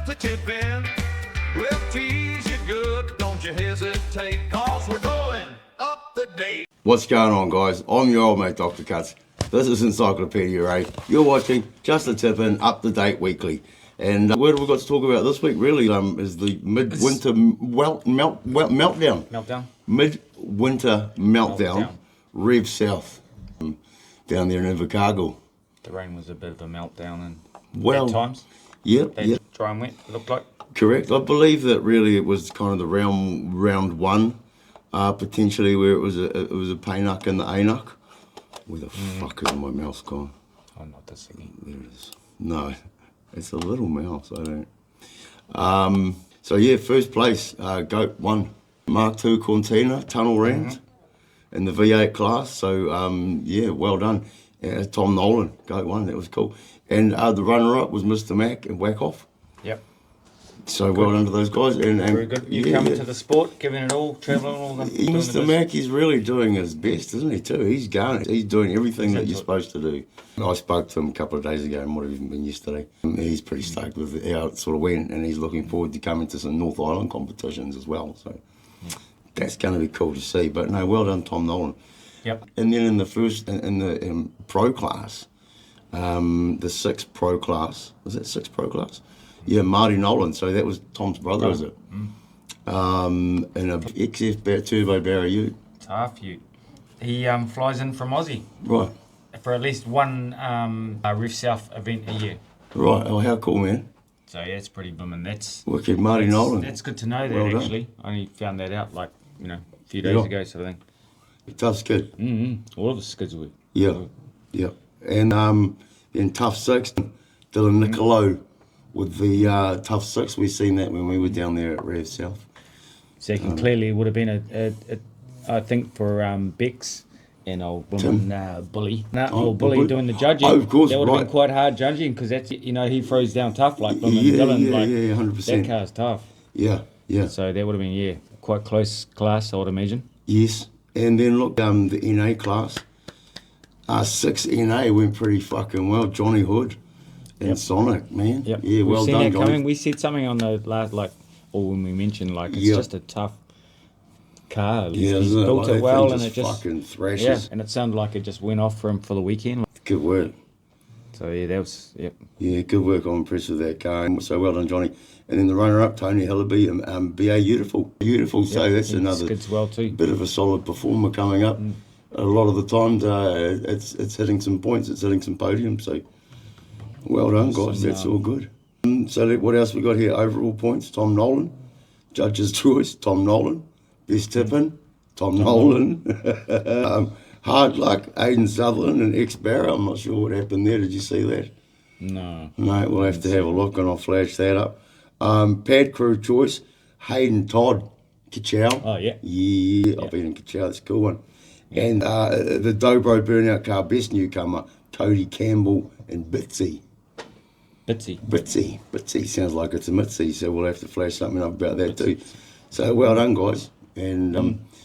just a tip in. We'll tease you good, don't you hesitate, cause we're going up the date. What's going on, guys? I'm your old mate, Dr. Cuts. This is Encyclopedia Ray. You're watching Just a Tip In, Up to Date Weekly. And what have we got to talk about this week, really, is the Midwinter Meltdown. Meltdown? Midwinter Meltdown. REVSOUTH. Down there in Invercargill. The rain was a bit of a meltdown and well, at times. Yep. Dry and wet, it looked like. Correct. I believe that really it was kind of the round one, potentially, where it was a paynuck and the anuck. Where the fuck is my mouse gone? Oh, not this again. There it is. No, it's a little mouse. I don't. So yeah, first place, Goat won. Mark II Cortina tunnel round in the V8 class. So yeah, well done. Tom Nolan, Goat won. That was cool. And the runner-up was Mr. Mac and Whack-Off. Yep. So well done to those guys. And very good. You coming to the sport, giving it all, travelling all the. Mr. Mac, he's really doing his best, isn't he? Too. He's going. He's doing everything that you're supposed to do. I spoke to him a couple of days ago, and might have even been yesterday. He's pretty stoked with how it sort of went, and he's looking forward to coming to some North Island competitions as well. So that's going to be cool to see. But no, well done, Tom Nolan. Yep. And then in the first, in the pro class, the 6 pro class, was that 6 pro class? Yeah, Marty Nolan. So that was Tom's brother, is it? In a XF Turbo Barry Ute. Tough Ute. He flies in from Aussie. Right. For at least one REVSOUTH event a year. Right. Oh, how cool, man. So yeah, it's pretty blooming. That's wicked, Marty Nolan. That's good to know that, well actually. I only found that out like, a few days ago, sort of thing. Tough skid. All of the skids were. Yeah. Yeah. And in Tough 6, Dylan Nicolo with the Tough 6. We seen that when we were down there at REVSOUTH. Second clearly would have been I think for Bex and old Bully. Bully doing the judging. Oh, of course, that would have been quite hard judging because that's he throws down tough like Dylan. Yeah, 100%. That car's tough. Yeah, yeah. So that would have been quite close class, I would imagine. Yes, and then look, the NA class. 6 NA went pretty fucking well. Johnny Hood and Sonic, man. Yep. Yeah, well done, that Johnny. Coming. We said something on the last, or when we mentioned, it's just a tough car. He's built it well, and it just fucking thrashes. Yeah, and it sounded like it just went off for him for the weekend. Good work. So yeah, that was Yeah, good work. I'm impressed with that car. So well done, Johnny. And then the runner-up, Tony Hillaby, BA Beautiful. So that's another skids well too. Bit of a solid performer coming up. A lot of the times, it's hitting some points. It's hitting some podiums. So well done, guys. That's all good. So what else we got here? Overall points, Tom Nolan. Judge's choice, Tom Nolan. Best tipping, Tom Nolan. Hard luck, Aidan Sutherland and ex-Barra. I'm not sure what happened there. Did you see that? No. No, we'll have to have a look and I'll flash that up. Pad crew choice, Hayden Todd, Kachow. Oh, yeah. Yeah, I've been in Kachow. That's a cool one. Yeah. And the Dobro Burnout car, best newcomer, Cody Campbell and Bitsy. Bitsy sounds like it's a Mitzi, so we'll have to flash something up about that too. So well done, guys. And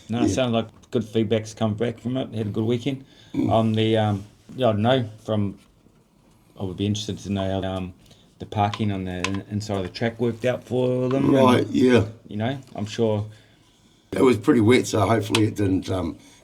it sounds like good feedback's come back from it. Had a good weekend. On the I don't know. I would be interested to know how the parking on the inside of the track worked out for them. Right. And, yeah. I'm sure it was pretty wet, so hopefully it didn't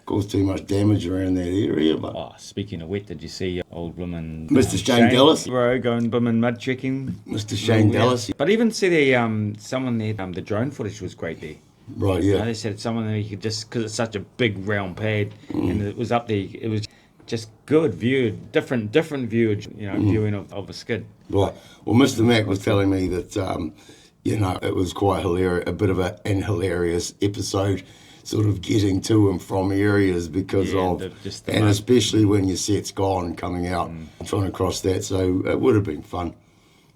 cause too much damage around that area. But speaking of wet, did you see old Bloomin' Mr. Shane Dallas? Bro, going Bloomin' mud checking. Mr. Shane Dallas. But even see the someone there, the drone footage was great there. Right, yeah. They said someone that you could just, because it's such a big round pad, and it was up there, it was just good view, different view, viewing of a skid. Right. Well, Mr. Mac was telling me that, it was quite hilarious, a bit of an hilarious episode, sort of getting to and from areas because and especially when your set's gone coming out and trying to cross that. So it would have been fun.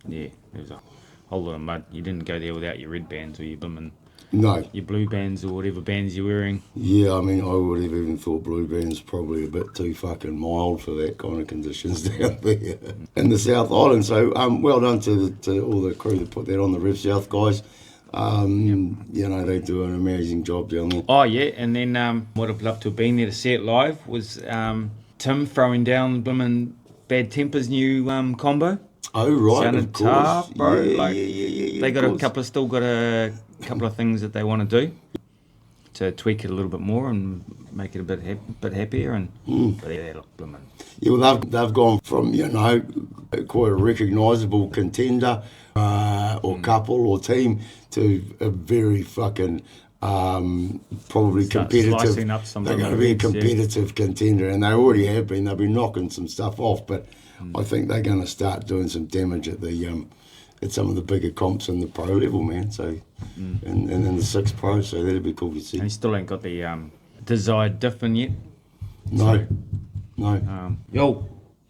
Yeah, there was a whole lot of mud. You didn't go there without your red bands or your Bloomin'. No. Your blue bands or whatever bands you're wearing. Yeah, I mean, I would have even thought blue bands probably a bit too fucking mild for that kind of conditions down there in the South Island. So well done to all the crew that put that on, the REVSOUTH guys. They do an amazing job down there. Oh, yeah, and then what I'd love to have been there to see it live was Tim throwing down Bloomin' Bad Temper's new combo. Oh, right, sounded of course. tough, bro. Yeah. they got still got a couple of things that they want to do to tweak it a little bit more and make it a bit happier. And but yeah, look, blooming. Yeah, well, they've gone from, you know, quite a recognisable contender or couple or team to a very fucking probably competitive. Slicing up some they're going to be a competitive contender, and they already have been. They've been knocking some stuff off, but I think they're going to start doing some damage at the at some of the bigger comps in the pro level, man. So and in the 6 Pro, so that'd be cool to see. And he still ain't got the desired diff in yet. No.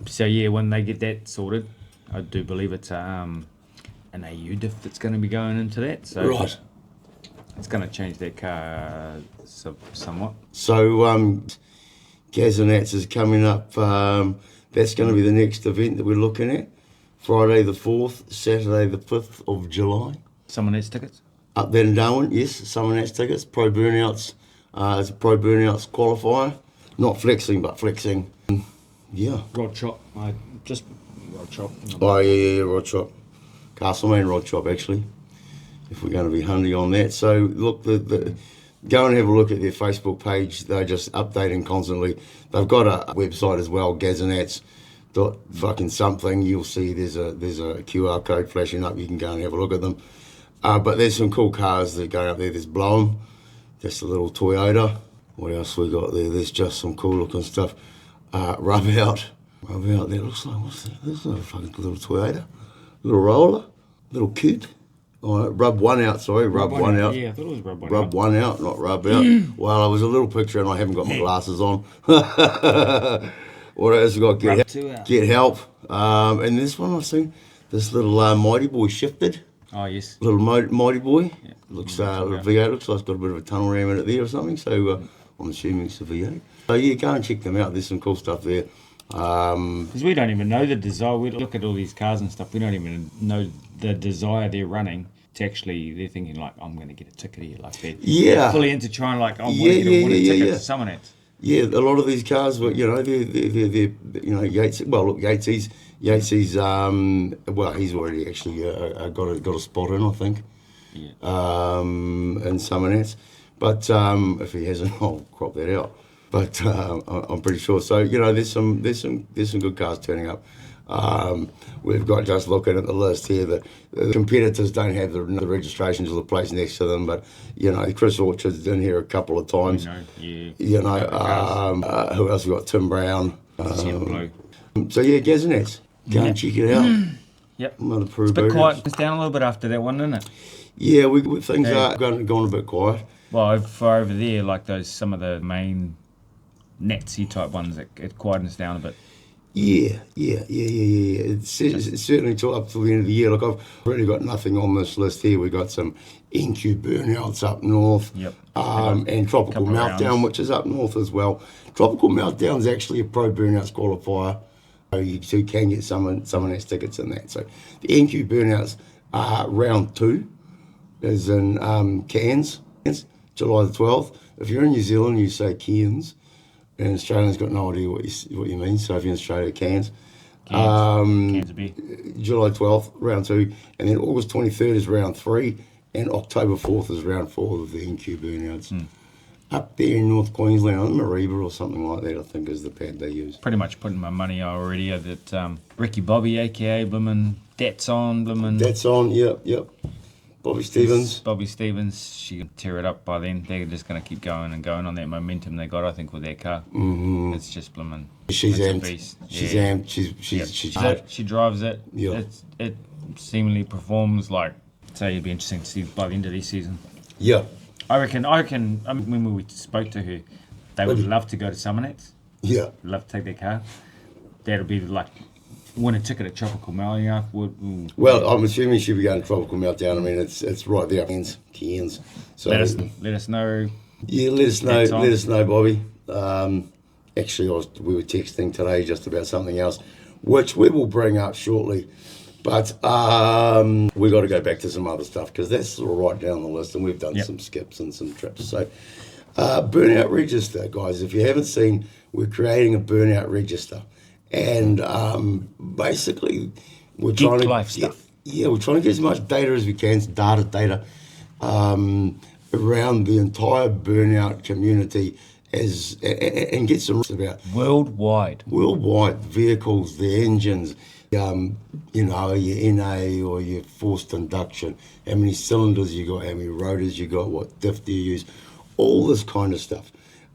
So yeah, when they get that sorted, I do believe it's an AU diff that's going to be going into that. So Right. it's going to change their car somewhat. So aaaaand is coming up. That's going to be the next event that we're looking at. Friday the 4th, Saturday the 5th of July. Someone has tickets? Up there in Darwin, yes. Someone has tickets. Pro Burnouts. It's a Pro Burnouts qualifier. Not flexing, but flexing. Yeah. Rod Chop. Just Rod Chop. Oh, yeah, Rod Chop. Castleman Rod Chop, actually. If we're going to be handy on that. So, look, go and have a look at their Facebook page. They're just updating constantly. They've got a website as well, aaaaand something. You'll see there's a QR code flashing up. You can go and have a look at them. But there's some cool cars that go up there. There's Bloem. That's a little Toyota. What else we got there? There's just some cool looking stuff. Rub out. There looks like, what's that? There's a fucking little Toyota. Little roller. Little coupe. Oh, rub one out, sorry. Rub one out. Yeah, I thought it was rub one out. Rub one out, not rub out. Well, I was a little picture and I haven't got my glasses on. What else we got? Get help. And this one I've seen, this little Mighty Boy shifted. Oh, yes. Little Mighty Boy. Yeah. Looks V8, looks like it's got a bit of a tunnel ram in it there or something. So I'm assuming it's a V8. So yeah, go and check them out. There's some cool stuff there. Because we don't even know the desire. We look at all these cars and stuff. We don't even know the desire they're running. To actually, they're thinking like, I'm going to get a ticket here, like they're fully into trying like, I want to get a ticket to someone else. Yeah, a lot of these cars were, you know, they're you know, Yates. Well, look, Yatesy's well, he's already actually got a spot in, I think. Yeah. And someone else, but if he hasn't, I'll crop that out. But I'm pretty sure. So you know, there's some good cars turning up. We've got, just looking at the list here, the competitors don't have the registrations or the plates next to them, but you know, Chris Orchard's in here a couple of times. You know, who else we got? Tim Brown. So yeah, aaaaand. Go and check it out. Yep. Another Pro It's a bit Burnouts. quiet. It's down a little bit after that one, isn't it? Yeah, things are gone a bit quiet. Well, for over there, like some of the main Nazi type ones, it quietens down a bit. Yeah. It's certainly up till the end of the year. Look, I've really got nothing on this list here. We've got some NQ Burnouts up north, and Tropical Meltdown, which is up north as well. Tropical Meltdown's actually a Pro Burnouts qualifier, so you can get someone has tickets in that. So the NQ Burnouts round 2 is in Cairns, July the 12th. If you're in New Zealand, you say Cairns. And Australians got no idea what you mean. So if you're in Australia, Cairns. Kezzabee. July 12th, round 2. And then August 23rd is round 3. And October 4th is round 4 of the NQ Burnouts. Up there in North Queensland, Mariba or something like that, I think is the pad they use. Pretty much putting my money already that Ricky Bobby, a.k.a. Bloomin' That's on, Bloomin'. That's on, yep. Bobby Stevens, she can tear it up by then. They're just going to keep going and going on that momentum they got, I think, with their car. Mm-hmm. It's just blooming. She's amped. She's amped. She's hard. She drives it. Yeah. It seemingly performs like, so it'd be interesting to see by the end of this season. Yeah. I reckon, when we spoke to her, they would love to go to Summernet. Yeah. Love to take their car. That'll be like, win a ticket at Tropical Meltdown. Well, I'm assuming she'll be going to Tropical Meltdown. I mean, it's right there, Cairns. So let us know. Yeah, let us know, Bobby. Actually, we were texting today just about something else, which we will bring up shortly. But we got to go back to some other stuff because that's sort of right down the list, and we've done some skips and some trips. So, Burnout Register, guys. If you haven't seen, we're creating a Burnout Register. And basically, we're trying to life stuff. Yeah, we're trying to get as much data as we can, data, around the entire burnout community and get some about Worldwide. vehicles, the engines, you know, your NA or your forced induction, how many cylinders you got, how many rotors you got, what diff do you use, all this kind of stuff.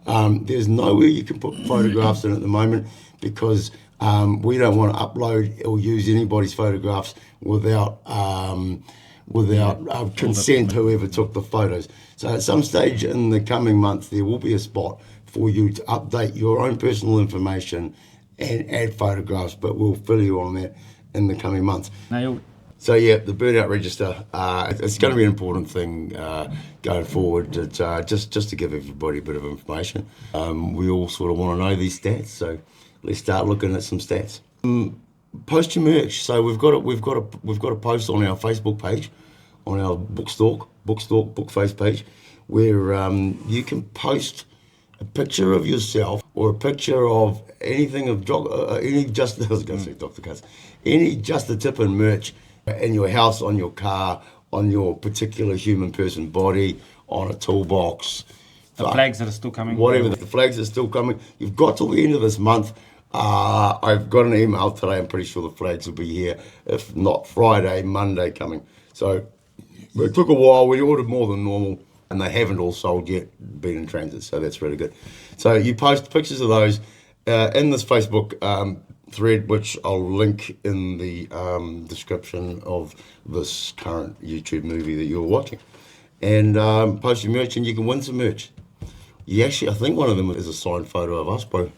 There's nowhere you can put photographs in at the moment because we don't want to upload or use anybody's photographs without consent to whoever took the photos. So at some stage in the coming months, there will be a spot for you to update your own personal information and add photographs, but we'll fill you on that in the coming months. So yeah, the burnout register, it's going to be an important thing going forward. It's, just to give everybody a bit of information. We all sort of want to know these stats, so let's start looking at some stats. Post your merch. So we've got a post on our Facebook page, on our Bookface page, where you can post a picture of yourself or a picture of anything of any Just the Tip and merch in your house, on your car, on your particular human person body, on a toolbox. The flags that are still coming. Whatever, the flags are still coming. You've got till the end of this month. I've got an email today. I'm pretty sure the flags will be here. If not Friday, Monday coming. So it took a while. We ordered more than normal, and they haven't all sold yet, been in transit. So that's really good. So you post pictures of those in this Facebook thread, which I'll link in the description of this current YouTube movie that you're watching. And post your merch, and you can win some merch. You actually, I think one of them is a signed photo of us, bro.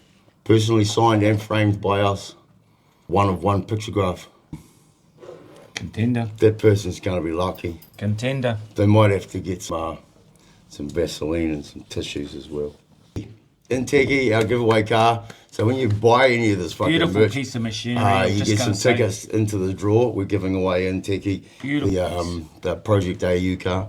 Personally signed and framed by us. One of one pictograph. Contender. That person's going to be lucky. Contender. They might have to get some Vaseline and some tissues as well. In Techie, our giveaway car. So when you buy any of this fucking Beautiful merch, piece of machinery. you get some tickets into the draw. We're giving away in Techie the Project AU car.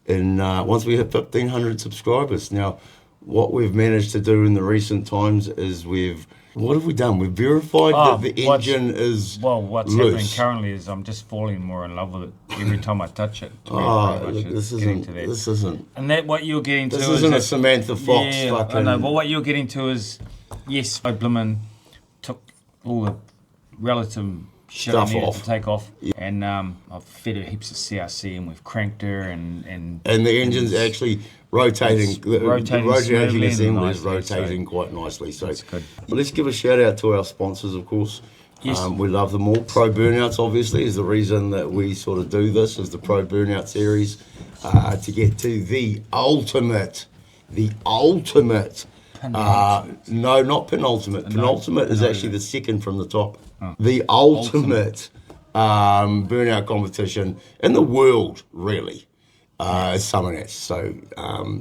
And once we hit 1,500 subscribers. Now, what we've managed to do in the recent times is what have we done? We've verified that the engine is what's loose. happening currently is I'm just falling more in love with it every time I touch it. This isn't. And that what you're getting to This is isn't a Samantha Fox fucking. I know, but what you're getting to is, yes, I blimmin' took all the relative shit I needed to take off, and I've fed her heaps of CRC, and we've cranked her, and the engine's actually rotating. The rotating assembly is rotating quite nicely. So that's good. Let's give a shout out to our sponsors, of course. Yes. We love them all. Pro Burnouts, obviously, is the reason that we sort of do this, is the Pro Burnout series, to get to the ultimate. No, not penultimate. Penultimate is actually the second from the top. The ultimate burnout competition in the world, really, is Summernats. So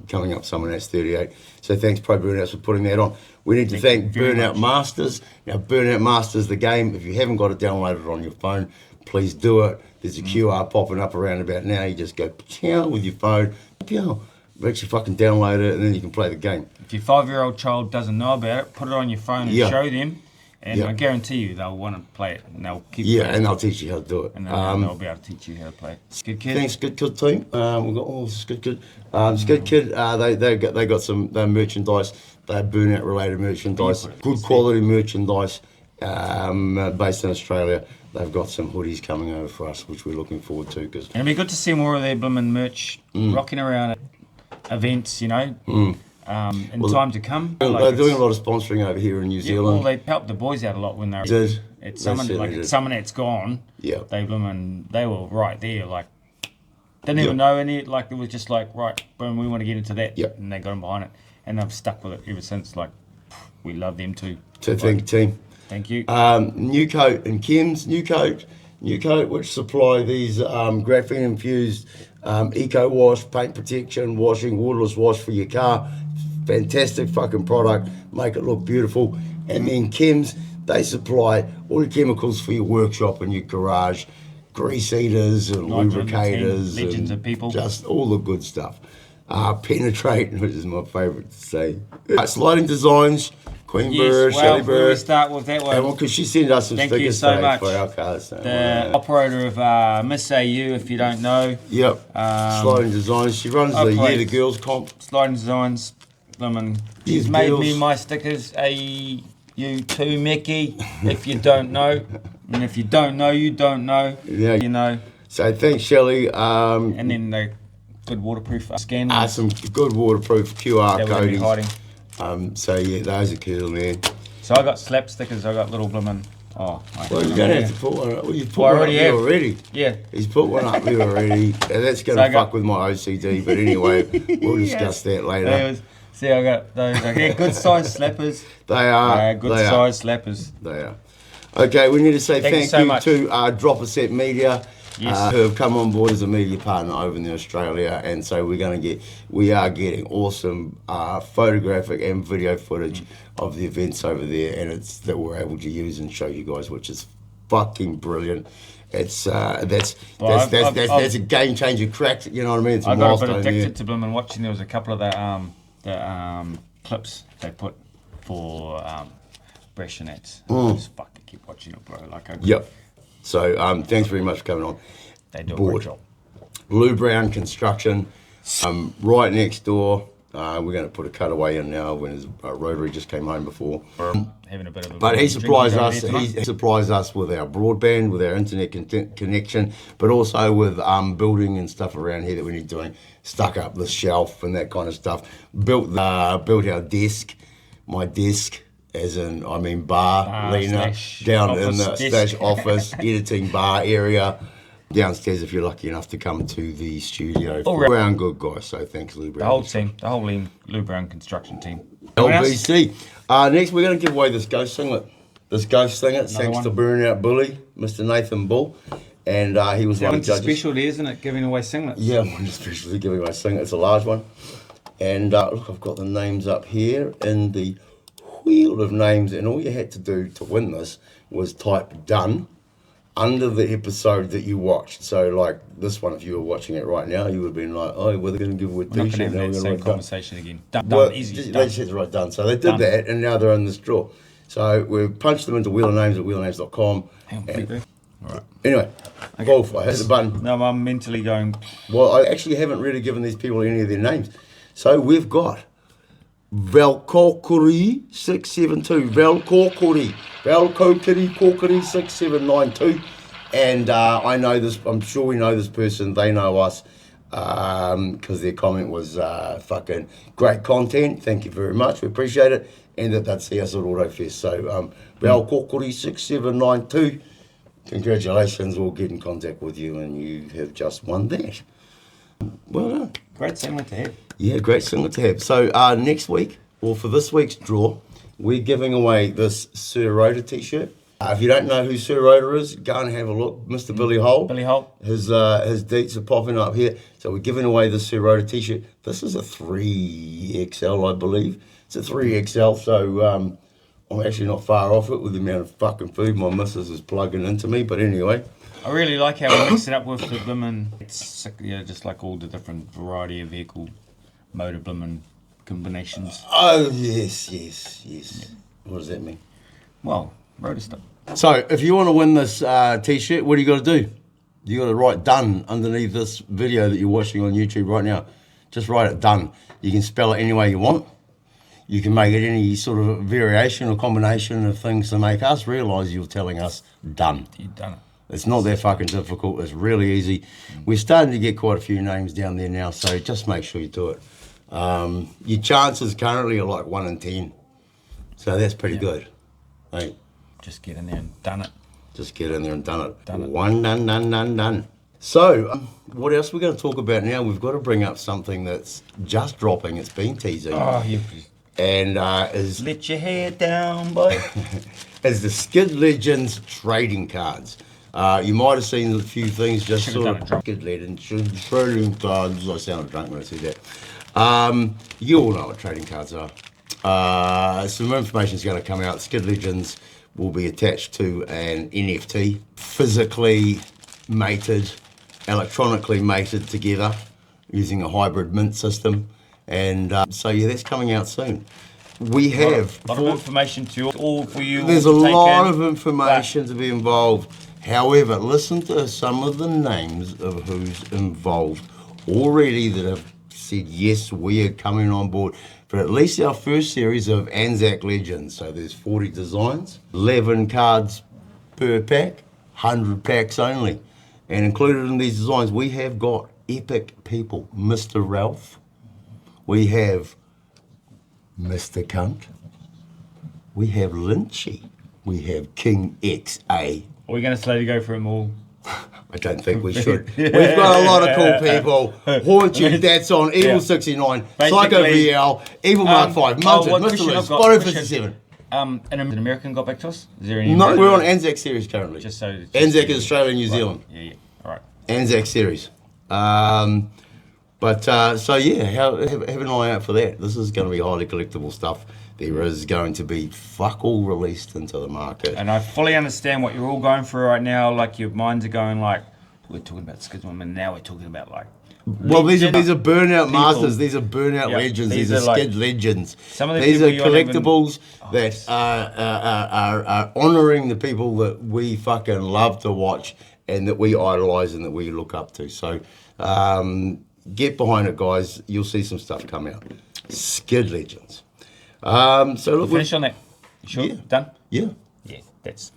coming up, Summernats 38. So thanks, Pro Burnouts, for putting that on. We need to thank Burnout Masters. Now, Burnout Masters, the game, if you haven't got it downloaded on your phone, please do it. There's a QR popping up around about now. You just go pow with your phone, pow. Actually fucking download it, and then you can play the game. If your 5-year-old child doesn't know about it, put it on your phone and show them, and I guarantee you they'll want to play it, and they'll keep playing and they'll teach you how to do it. And they'll be able to teach you how to play it. SKID Kid. Thanks, SKID Kid team. We've got all SKID Kid. SKID Kid, they got some merchandise. They have burnout related merchandise, good quality merchandise based in Australia. They've got some hoodies coming over for us, which we're looking forward to. And it'd be good to see more of their blooming merch rocking around at events, you know, in time to come. They're doing a lot of sponsoring over here in New Zealand. Well, they helped the boys out a lot when they were at Summernats gone. Yeah, they were right there, like didn't even know any. Like it was just like right, boom, we want to get into that, and they got them behind it, and they've stuck with it ever since. Like we love them too. So thank you, team. Thank you. New Coat and Chems. New Coat, which supply these graphene infused eco wash, paint protection, washing, waterless wash for your car. Fantastic fucking product. Make it look beautiful. And then Chems, they supply all the chemicals for your workshop and your garage, grease eaters and lubricators, legends and of people, just all the good stuff. Penetrate, which is my favourite to say. Sliding designs, Queen Yes, Bird, well, Shelly where we Bird. start with that one. Because she sent us some Thank you stickers so today much. for our cars. So, The operator of Miss AU, if you don't know. Yep. Sliding Designs. She runs the Year the Girls comp. Sliding Designs. She's made me my stickers. AU2 Mickey, if you don't know. And if you don't know, you don't know. Yeah. You know. So thanks, Shelley. And then the good waterproof scan. Some good waterproof QR that we're gonna be codes. hiding. So yeah, those are cool, man. So I got slap stickers. I got little blimmin'. Oh, Well, you're gonna have to put one up. Well, you put Well, I one up already there have. already. Yeah. He's put one up there already. And that's gonna So fuck with my OCD. But anyway, we'll discuss that later. See, I got those. They're good size slappers. They are. Good they size slappers. They are. Okay, we need to say Thank you thank so you much. to Drop a Set Media. Yes. Who have come on board as a media partner over in Australia, and so we are getting awesome photographic and video footage of the events over there, and it's that we're able to use and show you guys, which is fucking brilliant. It's that's a game changer. Cracked, you know what I mean? It's a I got a milestone bit addicted there. to them and watching. There was a couple of the clips they put for Bresh and Nats. I just fucking keep watching it, bro. Yep. So thanks very much for coming on. They do a board. great job. Blue Brown Construction, right next door. We're going to put a cutaway in now when his Rotary just came home before. Having a bit of a But he supplies drinking us. over there He tonight. supplies us with our broadband, with our internet connection, but also with building and stuff around here that we need doing. Stuck up the shelf and that kind of stuff. Built our desk, my desk. As in, I mean, Lena, down in the slash office, editing bar area, downstairs if you're lucky enough to come to the studio. All around good guys, so thanks, Lou Brown. The whole team, the whole Lou Brown construction team. Anyone else? LBC. Next, we're going to give away this ghost singlet. Thanks to Burnout Bully, Mr. Nathan Bull. And he was one of the judges. Specialty, isn't it? Giving away singlets. Yeah, one especially giving away singlet. It's a large one. And look, I've got the names up here in the wheel of names, and all you had to do to win this was type done under the episode that you watched. So like this one, if you were watching it right now, you would have been like, oh, we're going to give away a We're not t-shirt. going to have Now that we're same going to conversation again. Done, well, easy. they Done. just had to write done. So they did that, and now they're in this draw. So we've punched them into wheel of names at wheelofnames.com. All right. Anyway, Wolf, I hit the button. No, I'm mentally going. Well, I actually haven't really given these people any of their names. So we've got Valkokuri 672, Valkokuri 6792, and I know this. I'm sure we know this person. They know us because their comment was fucking great content. Thank you very much. We appreciate it, and that they'd see us at Autofest. So Valkokuri 6792, congratulations. We'll get in contact with you, and you have just won that. Well done. Great singlet to have. Yeah, great singlet to have. So next week, or for this week's draw, we're giving away this Sir Rhoda t-shirt. If you don't know who Sir Rhoda is, go and have a look. Mr. Billy Holt. Billy Holt. His deets are popping up here. So we're giving away the Sir Rhoda t-shirt. This is a 3XL, I believe. It's a 3XL, so I'm actually not far off it with the amount of fucking food my missus is plugging into me. But anyway. I really like how we mix it up with the blimmin'. It's just like all the different variety of vehicle motor blimmin' combinations. Oh, yes. What does that mean? Well, rotor stuff. So, if you want to win this t-shirt, what do you got to do? You got to write done underneath this video that you're watching on YouTube right now. Just write it done. You can spell it any way you want. You can make it any sort of variation or combination of things to make us realise you're telling us done. You've done it. It's not that fucking difficult. It's really easy. We're starting to get quite a few names down there now, so just make sure you do it. Your chances currently are like 1 in 10. So that's pretty good. Hey, Just get in there and done it. just get in there and done it. Done it. One, done. So, what else we're going to talk about now? We've got to bring up something that's just dropping. It's been teasing. Oh, you And is let your hair down, boy. the SKID Legends trading cards. You might have seen a few things just Should've sort done of it drunk. SKID Legends trading cards. I sounded drunk when I said that. You all know what trading cards are. Some information is going to come out. SKID Legends will be attached to an NFT, physically mated, electronically mated together using a hybrid mint system. And so, yeah, that's coming out soon. we have. A lot of information to all for you. There's a all to take lot in, of information to be involved. However, listen to some of the names of who's involved already that have said, yes, we are coming on board for at least our first series of Anzac Legends. So there's 40 designs, 11 cards per pack, 100 packs only. And included in these designs, we have got epic people. Mr. Ralph. We have Mr. Cunt. We have Lynchy. We have King XA. Are we going to slowly go through them all? I don't think we should. We've got a lot of cool people. Haunted, that's on. Evil 69, Psycho VL, Evil Mark 5, Munted, Mr. Loose, Spotto 57. An American got back to us? Is there any No, American? we're on Anzac series currently. Just so. Anzac is Australia and New Zealand. Yeah. All right. Anzac series. So yeah, have an eye out for that. This is going to be highly collectible stuff. There is going to be fuck all released into the market. And I fully understand what you're all going through right now. Like your minds are going like, we're talking about SKID, and now we're talking about like. Well, these are burnout people. masters. These are burnout legends. These are SKID legends. Some of the these are people collectibles that are honouring the people that we fucking love to watch and that we idolise and that we look up to. So get behind it, guys. You'll see some stuff come out. SKID legends. So look, finish on that. You sure? Yeah. Done? Yeah. Yeah, that's.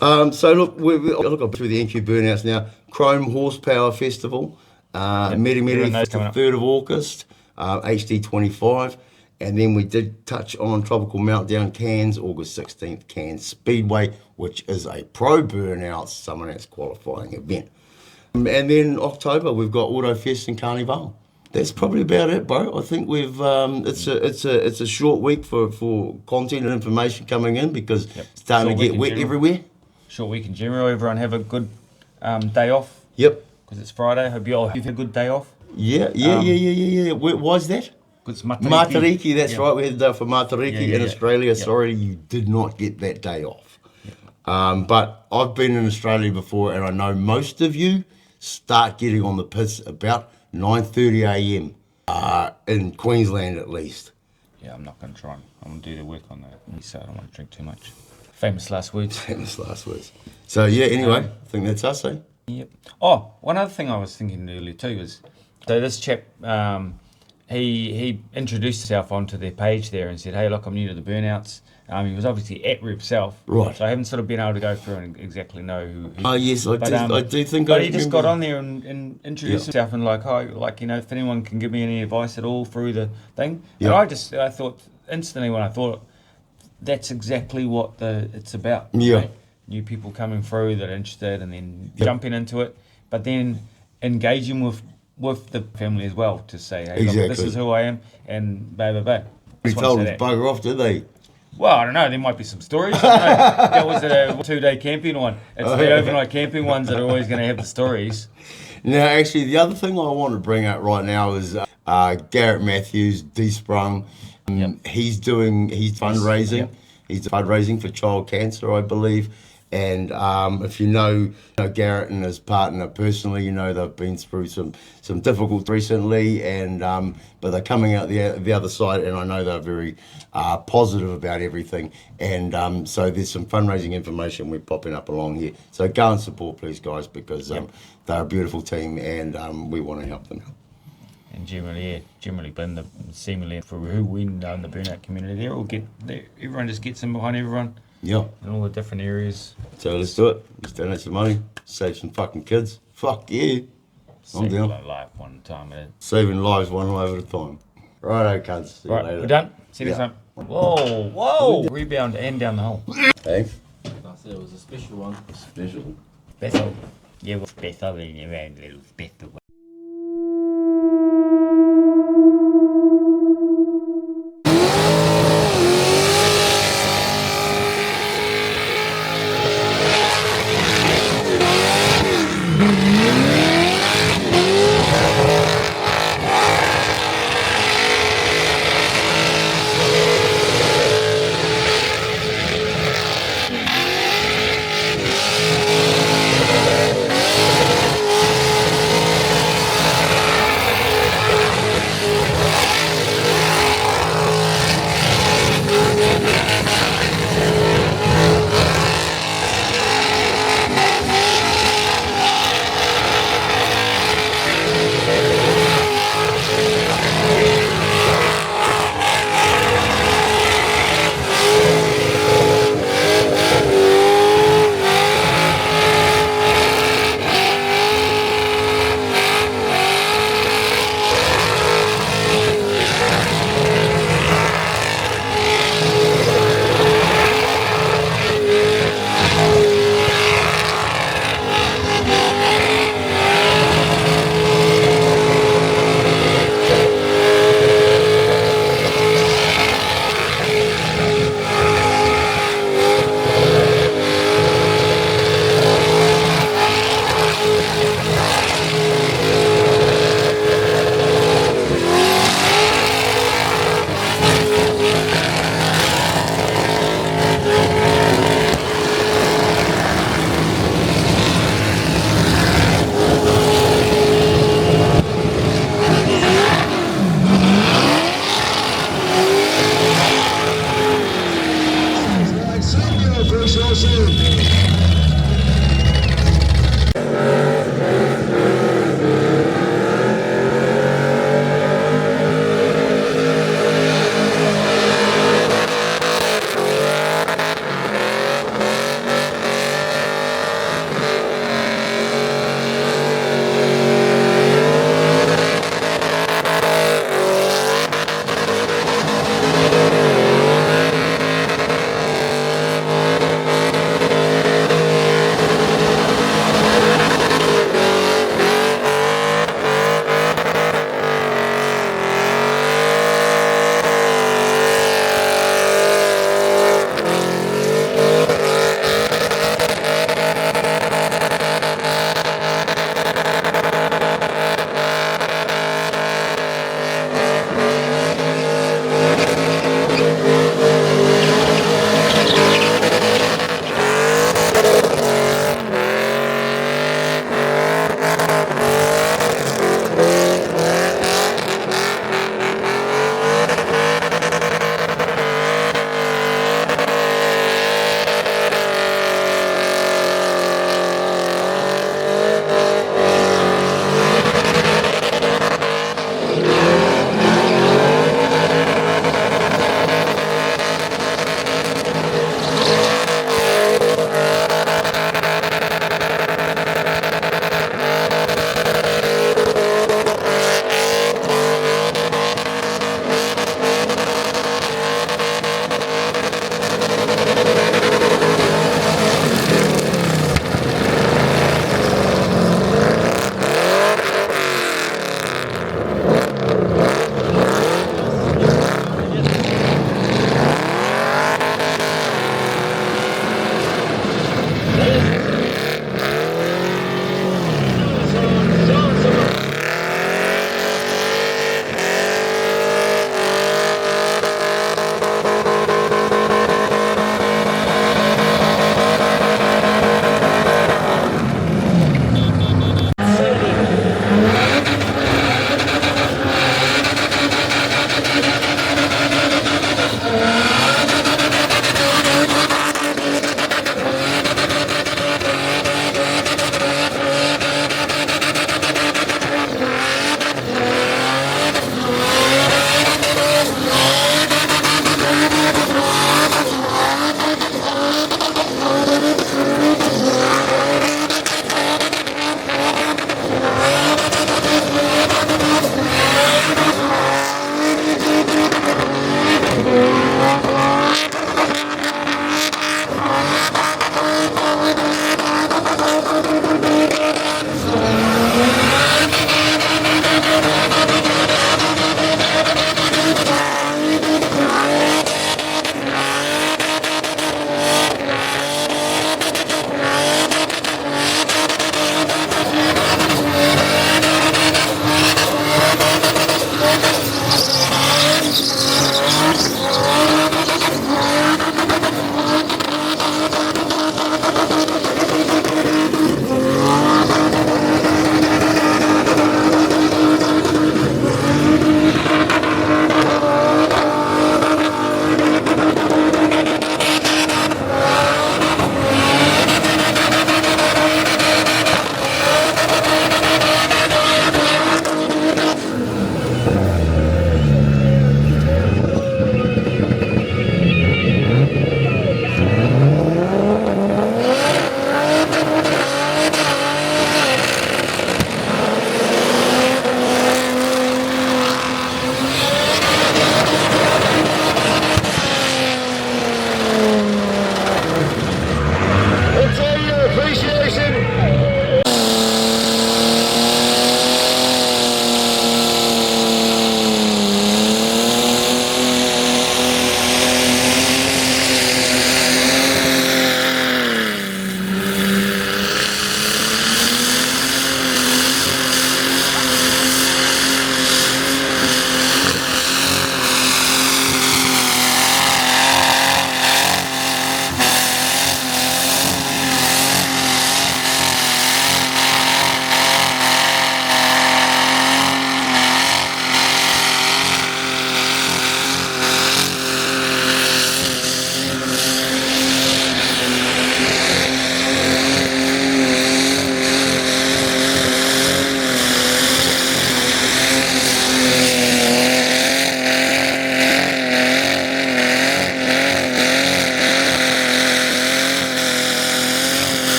So look, look up through the NQ Burnouts now. Chrome Horsepower Festival, Meri Everyone knows the coming up. 3rd of August, HD 25, and then we did touch on Tropical Meltdown Cairns, August 16th, Cairns Speedway, which is a pro Burnouts Summer Nats qualifying event. And then October we've got Autofest and Carnival. That's probably about it, bro. I think we've it's a short week for content and information coming in because it's starting to get wet everywhere. Short week in general. Everyone have a good day off. Yep. Because it's Friday. Hope you all have a good day off. Yeah. Why's that? Because Matariki. Matariki, that's right. We had a day for Matariki in Australia. Yep. Sorry, you did not get that day off. But I've been in Australia before, and I know most of you start getting on the piss about 9:30 a.m. In Queensland at least. Yeah, I'm not going to try. I'm going to do the work on that. So I don't want to drink too much. Famous last words. Famous last words. So yeah, anyway, I think that's us, eh? Yep. Oh, one other thing I was thinking earlier too is, so this chap, he introduced himself onto their page there and said, hey, look, I'm new to the Burnouts. He was obviously at REVSOUTH. Right. So I haven't sort of been able to go through and exactly know who. Oh yes, I do think. But I he just remember. got on there and introduced himself and like, oh, like, you know, if anyone can give me any advice at all through the thing. Yeah. And I thought instantly when I thought, that's exactly what it's about. Yeah. Right? New people coming through that are interested and then jumping into it, but then engaging with the family as well to say, hey, look, this is who I am and blah, blah, blah. They Just told wanna them say to that. bugger off, did they? Well, I don't know. There might be some stories. I don't know. That was a 2-day camping one. It's the overnight camping ones that are always going to have the stories. Now, actually, the other thing I want to bring up right now is Garrett Matthews, D-Sprung. He's fundraising. Yep. He's fundraising for child cancer, I believe. And if you know Garrett and his partner personally, you know they've been through some difficult recently, and but they're coming out the other side, and I know they're very positive about everything. And so there's some fundraising information we're popping up along here. So go and support, please, guys, because they're a beautiful team, and we want to help them out. And generally been seemingly for who we know in the burnout community, everyone just gets in behind everyone. Yeah. In all the different areas. So let's do it. Let's donate some money. Save some fucking kids. Fuck yeah. I'm down. Life one time at a Saving lives one life at a time. Righto, cunts. See you Right, later. we're done. See you next time. Whoa. Rebound and down the hole. Hey. I said it was a special one. Special. Special. Yeah, well, special in your own little special.